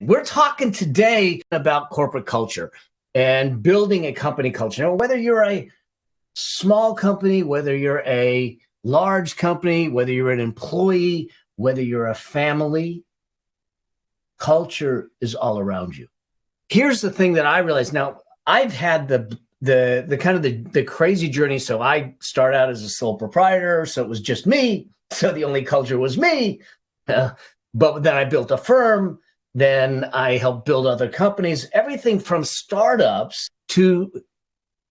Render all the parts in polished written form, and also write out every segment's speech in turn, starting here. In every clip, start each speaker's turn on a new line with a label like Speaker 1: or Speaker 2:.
Speaker 1: We're talking today about corporate culture and building a company culture. Now, whether you're a small company, whether you're a large company, whether you're an employee, whether you're a family, culture is all around you. Here's the thing that I realized. Now, I've had the kind of the crazy journey. So I started out as a sole proprietor, so it was just me. So the only culture was me. But then I built a firm. Then I helped build other companies, everything from startups to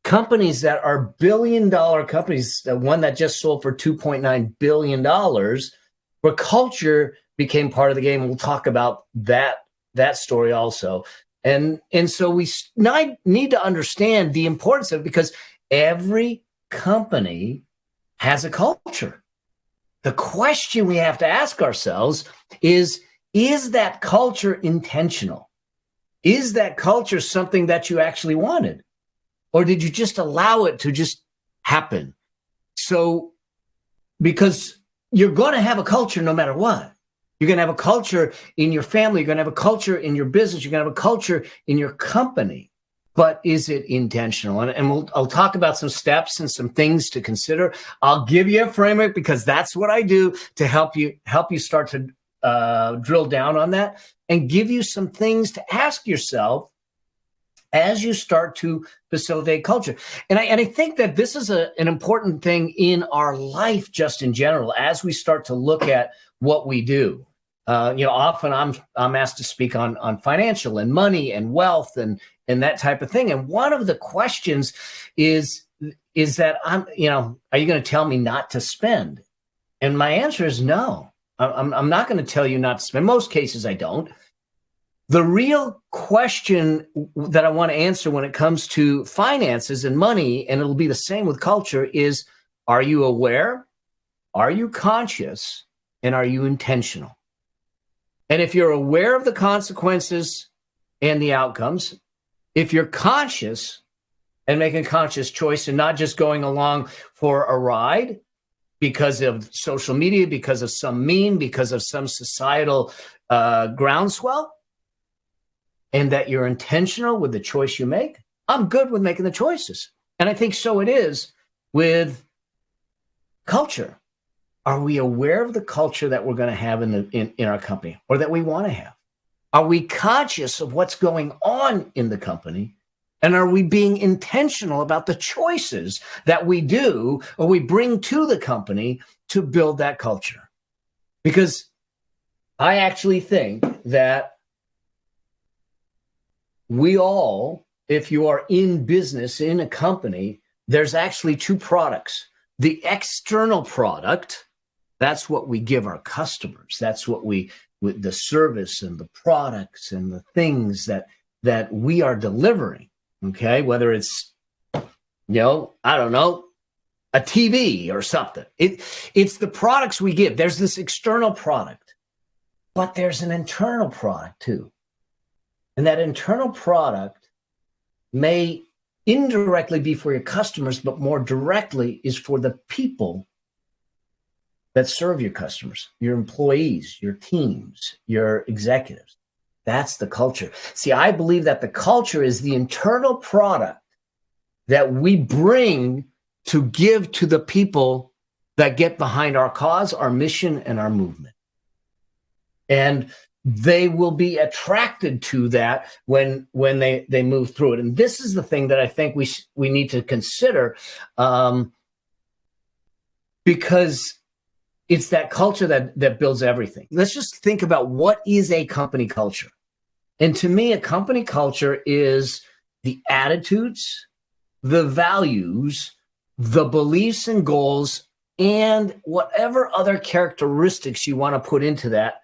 Speaker 1: companies that are billion-dollar companies. One that just sold for $2.9 billion, where culture became part of the game. We'll talk about that story also. And so we need to understand the importance of it, because every company has a culture. The question we have to ask ourselves is that culture intentional? Is that culture something that you actually wanted? Or did you just allow it to just happen? So, because you're going to have a culture no matter what. You're going to have a culture in your family. You're going to have a culture in your business. You're going to have a culture in your company. But is it intentional? And I'll talk about some steps and some things to consider. I'll give you a framework, because that's what I do to help you start to drill down on that, and give you some things to ask yourself as you start to facilitate culture. And I think that this is an important thing in our life, just in general, as we start to look at what we do. Often I'm asked to speak on financial and money and wealth and that type of thing. And one of the questions is that are you going to tell me not to spend? And my answer is no. I'm not going to tell you not to spend. In most cases, I don't. The real question that I want to answer when it comes to finances and money, and it'll be the same with culture, is: are you aware? Are you conscious? And are you intentional? And if you're aware of the consequences and the outcomes, if you're conscious and making a conscious choice and not just going along for a ride because of social media, because of some meme, because of some societal groundswell, and that you're intentional with the choice you make, I'm good with making the choices. And I think so it is with culture. Are we aware of the culture that we're going to have in our company, or that we want to have? Are we conscious of what's going on in the company? And are we being intentional about the choices that we do or we bring to the company to build that culture? Because I actually think that we all, if you are in business, in a company, there's actually two products. The external product, that's what we give our customers. That's what with the service and the products and the things that we are delivering. Okay, whether it's, I don't know, a TV or something. It's the products we give. There's this external product, but there's an internal product too. And that internal product may indirectly be for your customers, but more directly is for the people that serve your customers, your employees, your teams, your executives. That's the culture. See, I believe that the culture is the internal product that we bring to give to the people that get behind our cause, our mission, and our movement. And they will be attracted to that when they move through it. And this is the thing that I think we need to consider, because it's that culture that builds everything. Let's just think about what is a company culture. And to me, a company culture is the attitudes, the values, the beliefs and goals, and whatever other characteristics you want to put into that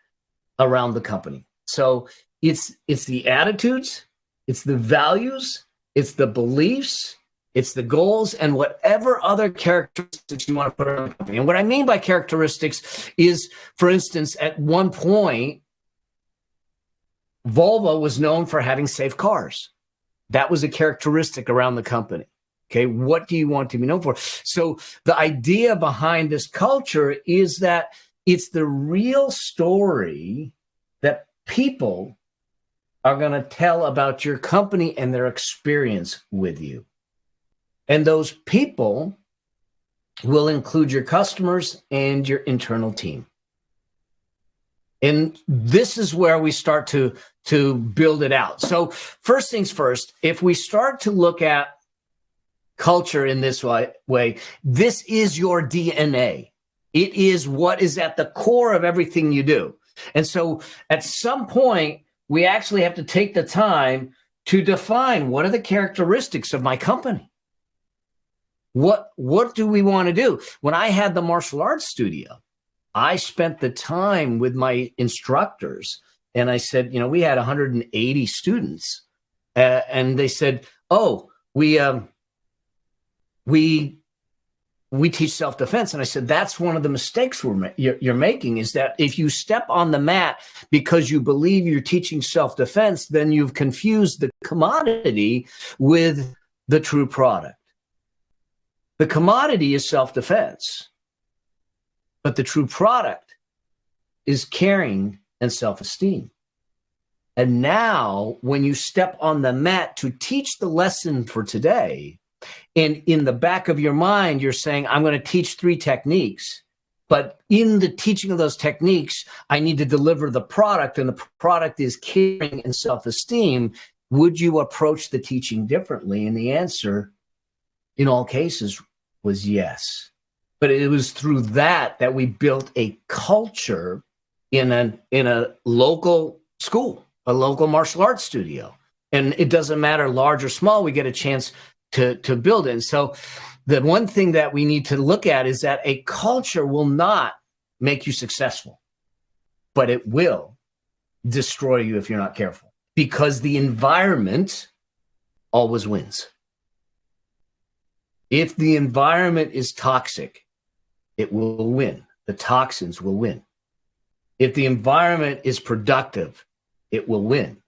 Speaker 1: around the company. So it's the attitudes, it's the values, it's the beliefs, it's the goals, and whatever other characteristics you want to put around the company. And what I mean by characteristics is, for instance, at one point, Volvo was known for having safe cars. That was a characteristic around the company. Okay, what do you want to be known for? So the idea behind this culture is that it's the real story that people are going to tell about your company and their experience with you. And those people will include your customers and your internal team. And this is where we start to build it out. So first things first, if we start to look at culture in this way, this is your DNA. It is what is at the core of everything you do. And so at some point, we actually have to take the time to define what are the characteristics of my company. What do we want to do? When I had the martial arts studio, I spent the time with my instructors and I said, we had 180 students and they said, oh, we teach self-defense. And I said, that's one of the mistakes you're making, is that if you step on the mat because you believe you're teaching self-defense, then you've confused the commodity with the true product. The commodity is self-defense, but the true product is caring and self-esteem. And now when you step on the mat to teach the lesson for today, and in the back of your mind, you're saying, I'm going to teach 3 techniques, but in the teaching of those techniques, I need to deliver the product, and the product is caring and self-esteem. Would you approach the teaching differently? And the answer, in all cases, was yes. But it was through that we built a culture in a local school, a local martial arts studio. And it doesn't matter large or small, we get a chance to build it. And so the one thing that we need to look at is that a culture will not make you successful, but it will destroy you if you're not careful, because the environment always wins. If the environment is toxic, it will win. The toxins will win. If the environment is productive, it will win.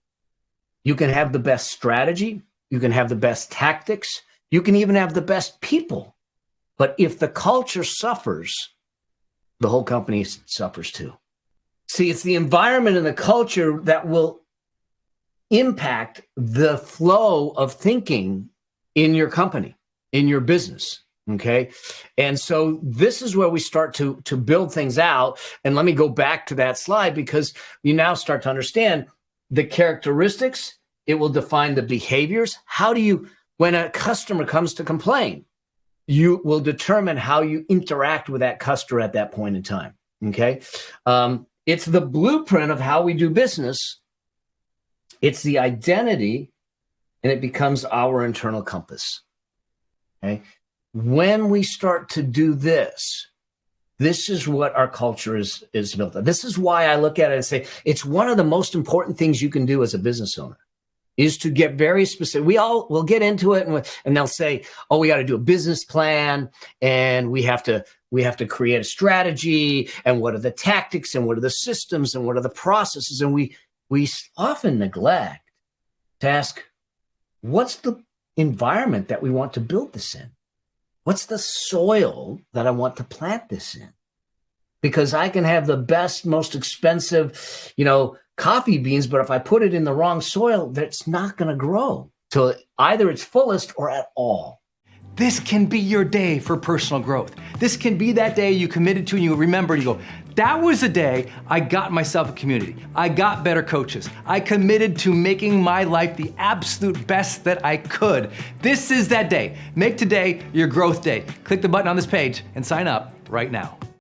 Speaker 1: You can have the best strategy. You can have the best tactics. You can even have the best people. But if the culture suffers, the whole company suffers too. See, it's the environment and the culture that will impact the flow of thinking in your company, in your business. Okay. And so this is where we start to build things out. And let me go back to that slide, because you now start to understand the characteristics. It will define the behaviors. How do you, when a customer comes to complain, you will determine how you interact with that customer at that point in time. Okay. It's the blueprint of how we do business. It's the identity, and it becomes our internal compass. Okay. When we start to do this, this is what our culture is built on. This is why I look at it and say, it's one of the most important things you can do as a business owner, is to get very specific. We'll get into it and they'll say, oh, we got to do a business plan, and we have to create a strategy, and what are the tactics, and what are the systems, and what are the processes. And we often neglect to ask, what's the environment that we want to build this in? What's the soil that I want to plant this in? Because I can have the best, most expensive, coffee beans, but if I put it in the wrong soil, that's not going to grow till either its fullest or at all.
Speaker 2: This can be your day for personal growth. This can be that day you committed to and you remember and you go, that was the day I got myself a community. I got better coaches. I committed to making my life the absolute best that I could. This is that day. Make today your growth day. Click the button on this page and sign up right now.